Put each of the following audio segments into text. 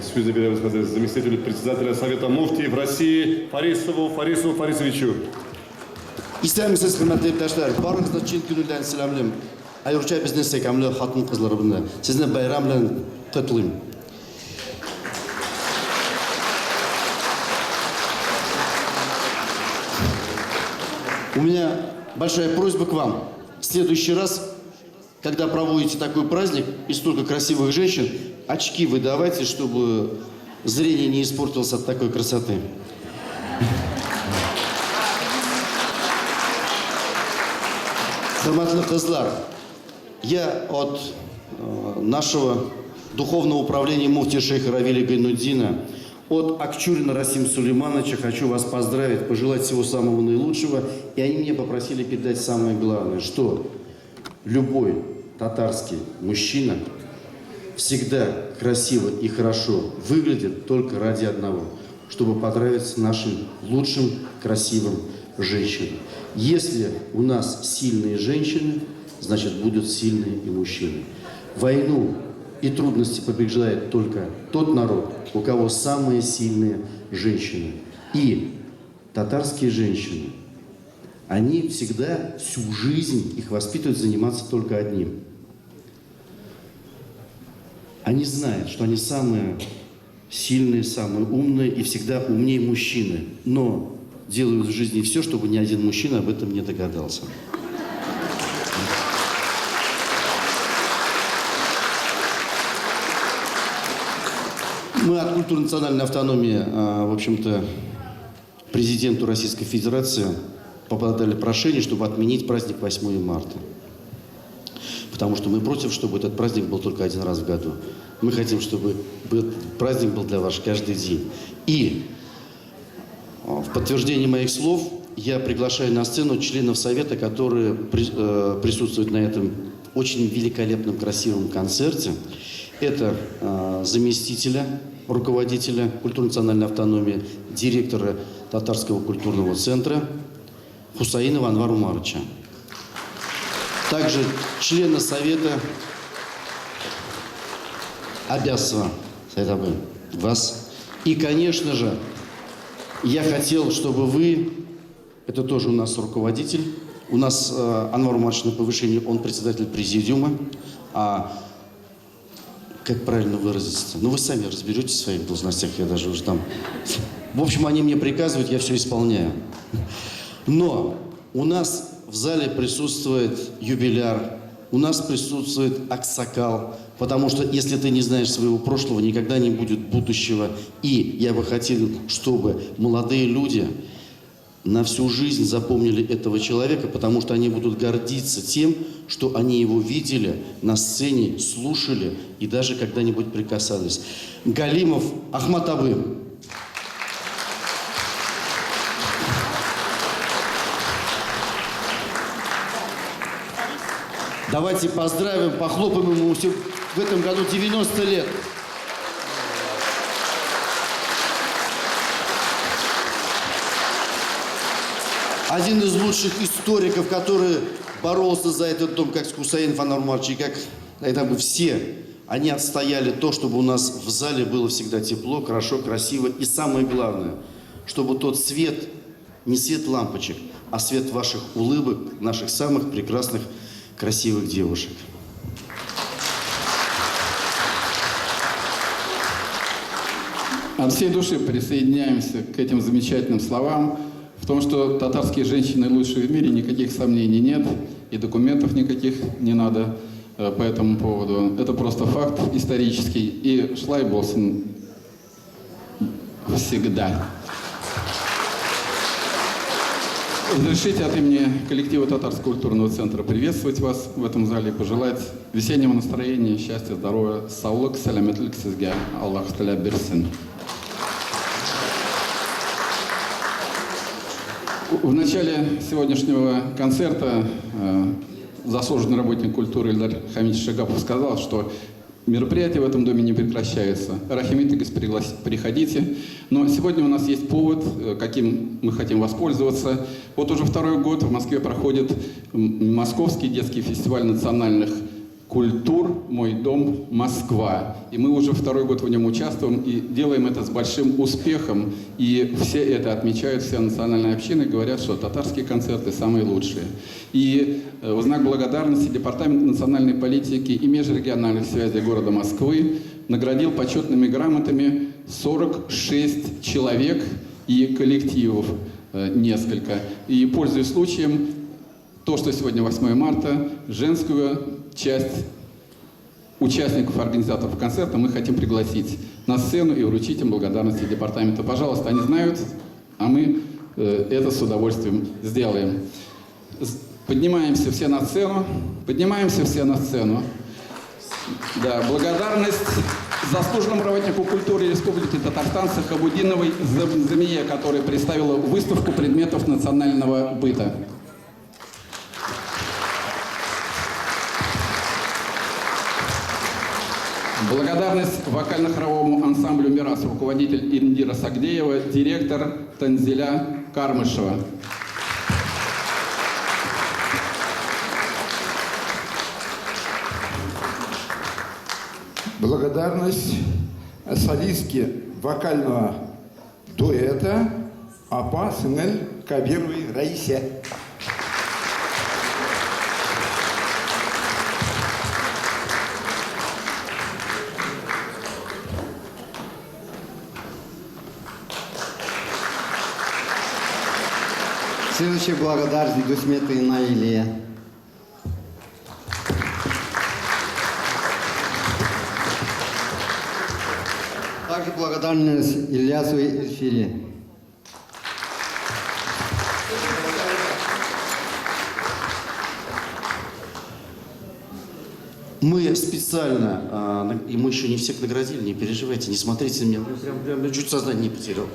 заместителю председателя Совета муфтиев России Фарисову Фарису Фарисовичу. İstəyirmisiniz, hörmətli iптəşlər, barınızda çin günündən siləmlim. Ayurca bizdən səkamlı xatın qızlarımla. Sizinlə bayramla qutlayım. У меня большая просьба к вам. В следующий раз, когда проводите такой праздник и столько красивых женщин, очки выдавайте, чтобы зрение не испортилось от такой красоты. Хурматлы кызлар, я от нашего духовного управления муфти шейха Равиля Гайнуддина, от Акчурина Расима Сулеймановича хочу вас поздравить, пожелать всего самого наилучшего. И они меня попросили передать самое главное, что любой татарский мужчина всегда красиво и хорошо выглядит только ради одного, чтобы понравиться нашим лучшим красивым женщинам. Если у нас сильные женщины, значит будут сильные и мужчины. Войну и трудности побеждает только тот народ, у кого самые сильные женщины. И татарские женщины, они всегда, всю жизнь их воспитывают заниматься только одним. Они знают, что они самые сильные, самые умные и всегда умнее мужчины. Но делают в жизни все, чтобы ни один мужчина об этом не догадался. Мы от культуры национальной автономии, в общем-то, президенту Российской Федерации подали прошение, чтобы отменить праздник 8 марта. Потому что мы против, чтобы этот праздник был только один раз в году. Мы хотим, чтобы праздник был для вас каждый день. И в подтверждение моих слов я приглашаю на сцену членов Совета, которые присутствуют на этом очень великолепном, красивом концерте. Это заместителя руководителя культуры национальной автономии, директора Татарского культурного центра Хусаинова Анвара Умаровича. Также члена Совета Абясова вас. И, конечно же, я хотел, чтобы вы, это тоже у нас руководитель, у нас Анвар Умарович на повышении, он председатель президиума, как правильно выразиться? Ну, вы сами разберетесь в своих должностях, я даже уже там... В общем, они мне приказывают, я все исполняю. Но у нас в зале присутствует юбиляр, у нас присутствует аксакал, потому что если ты не знаешь своего прошлого, никогда не будет будущего. И я бы хотел, чтобы молодые люди на всю жизнь запомнили этого человека, потому что они будут гордиться тем, что они его видели на сцене, слушали и даже когда-нибудь прикасались. Галимов Ахмат Абы. Давайте поздравим, похлопаем ему, в этом году 90 лет. Один из лучших историков, который боролся за этот дом, как Хусаинов Анвар Умарович, и как это бы все, они отстояли то, чтобы у нас в зале было всегда тепло, хорошо, красиво. И самое главное, чтобы тот свет, не свет лампочек, а свет ваших улыбок, наших самых прекрасных, красивых девушек. От всей души присоединяемся к этим замечательным словам. В том, что татарские женщины лучшие в мире, никаких сомнений нет, и документов никаких не надо по этому поводу. Это просто факт исторический, и шлай болсын всегда. Разрешите от имени коллектива Татарского культурного центра приветствовать вас в этом зале и пожелать весеннего настроения, счастья, здоровья, саулык, саламатлык сизге, Аллах таля берсин. В начале сегодняшнего концерта заслуженный работник культуры Ильдар Хамидович Шагапов сказал, что мероприятия в этом доме не прекращаются. Рахимит Игорь, приходите. Но сегодня у нас есть повод, каким мы хотим воспользоваться. Вот уже второй год в Москве проходит Московский детский фестиваль национальных «Культур. Мой дом. Москва». И мы уже второй год в нем участвуем и делаем это с большим успехом. И все это отмечают, вся национальная община, и говорят, что татарские концерты самые лучшие. И в знак благодарности Департамент национальной политики и межрегиональных связей города Москвы наградил почетными грамотами 46 человек и коллективов несколько. И, пользуясь случаем, то, что сегодня 8 марта, женскую часть участников, организаторов концерта мы хотим пригласить на сцену и вручить им благодарности департамента. Пожалуйста, они знают, а мы это с удовольствием сделаем. Поднимаемся все на сцену. Поднимаемся все на сцену. Да, благодарность заслуженному работнику культуры Республики Татарстан Сахабудиновой Замие, которая представила выставку предметов национального быта. Благодарность вокально-хоровому ансамблю «Мирас», руководитель Индира Сагдеева, директор Танзиля Кармышева. Благодарность солистке вокального дуэта Апа Сынель Кабировой Раисе. Следующая благодарность Дусметы Наиле. Также благодарность Ильясу Эльфире. Мы специально, и мы еще не всех наградили, не переживайте, не смотрите на меня, прям чуть сознание не потерял.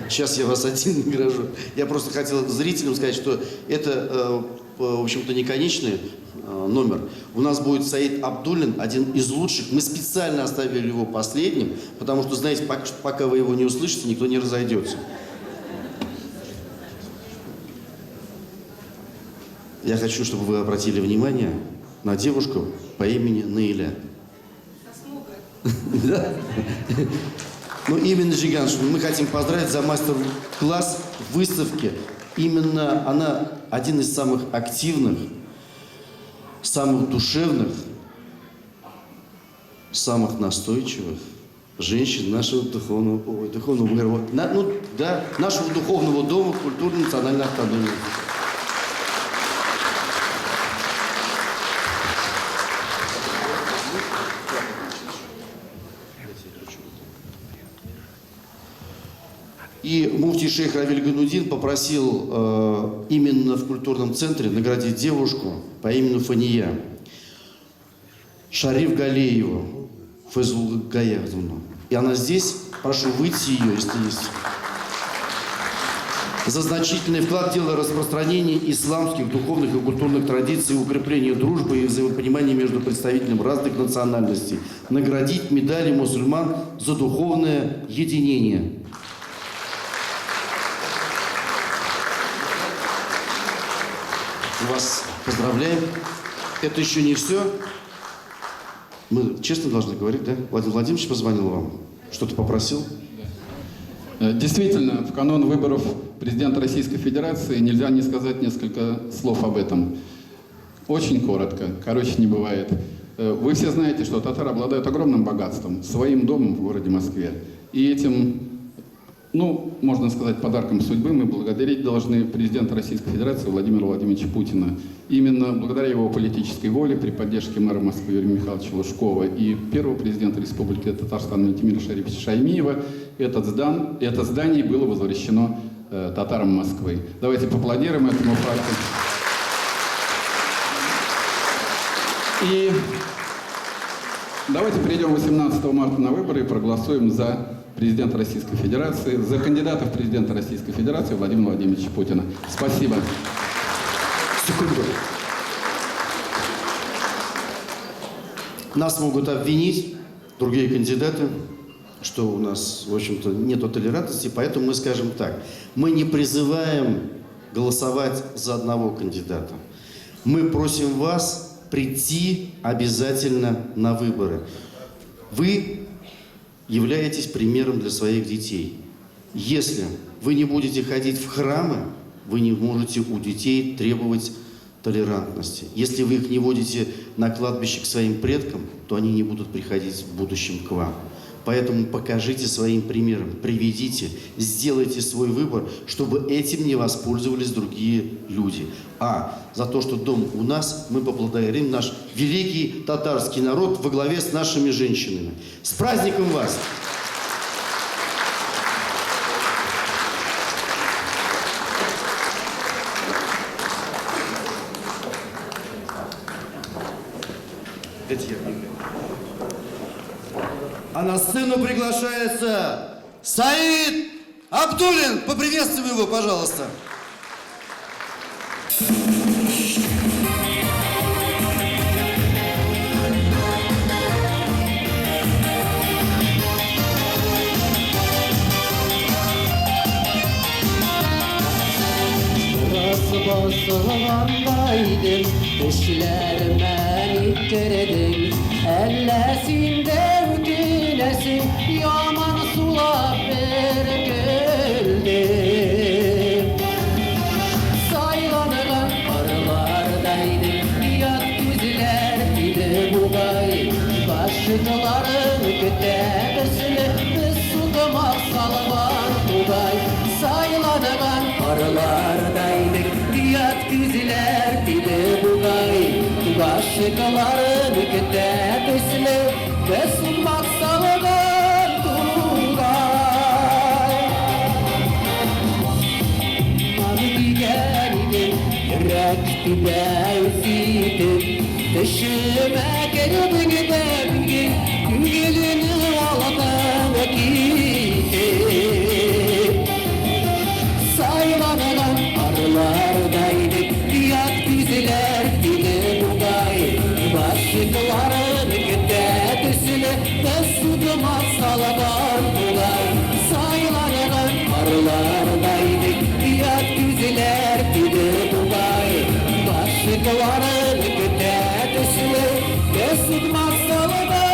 Сейчас я вас один награжу. Я просто хотел зрителям сказать, что это, в общем-то, не конечный номер. У нас будет Саид Абдуллин, один из лучших. Мы специально оставили его последним, потому что, знаете, пока вы его не услышите, никто не разойдется. Я хочу, чтобы вы обратили внимание на девушку по имени Наиля. Да? Ну, именно Жиганшина. Мы хотим поздравить за мастер-класс выставки. Именно она один из самых активных, самых душевных, самых настойчивых женщин нашего духовного мира. Нашего духовного дома культурной национальной автономии. И муфтий шейх Равиль Гайнуддин попросил именно в культурном центре наградить девушку по имени Фания Шариф Галееву Файзул Гаязовну. И она здесь, прошу выйти ее, если есть. За значительный вклад в дело распространения исламских духовных и культурных традиций, укрепления дружбы и взаимопонимания между представителями разных национальностей. Наградить медали мусульман за духовное единение. Вас поздравляем. Это еще не все. Мы честно должны говорить, да? Владимир Владимирович позвонил вам, что-то попросил. Действительно, в канун выборов президента Российской Федерации нельзя не сказать несколько слов об этом. Очень коротко, короче не бывает. Вы все знаете, что татары обладают огромным богатством, своим домом в городе Москве. И этим, можно сказать, подарком судьбы мы благодарить должны президента Российской Федерации Владимира Владимировича Путина. Именно благодаря его политической воле, при поддержке мэра Москвы Юрия Михайловича Лужкова и первого президента Республики Татарстан Ментимира Шариповича Шаймиева, это здание было возвращено татарам Москвы. Давайте поаплодируем этому факту. И давайте перейдем 18 марта на выборы и проголосуем за президента Российской Федерации, за кандидата в президента Российской Федерации Владимира Владимировича Путина. Спасибо. Секунду. Нас могут обвинить, другие кандидаты, что у нас, в общем-то, нет толерантности, поэтому мы скажем так. Мы не призываем голосовать за одного кандидата. Мы просим вас прийти обязательно на выборы. Вы являетесь примером для своих детей. Если вы не будете ходить в храмы, вы не можете у детей требовать толерантности. Если вы их не водите на кладбище к своим предкам, то они не будут приходить в будущем к вам. Поэтому покажите своим примером, приведите, сделайте свой выбор, чтобы этим не воспользовались другие люди. А за то, что дом у нас, мы поблагодарим наш великий татарский народ во главе с нашими женщинами. С праздником вас! А на сцену приглашается Саид Абдуллин. Поприветствуем его, пожалуйста. Basılgandaydım, düşlerime ittirdin. Ellesinde ötülesin, yaman sular vergildim. Saylanılan arılardaydım, yat güzler idi buğday. Başlıkların kütebesini, biz sudamak salvan buğday. Saylanılan arılardaydık, yat güzler idi buğday. Başlıkların kütebesini, biz sudamak salvan buğday. Mani geldim, yürek dibe üzidim. Dışıma gelip giderim, gelini aladan gittim. Saylanılan arılardaydık, yat güzler idi buğday. Başlıkların kütebesini, biz sudamak salvan buğday. Saylanılan arılardaydık, yat güzler idi buğday. Başlıkların kütebesini, biz sudamak salvan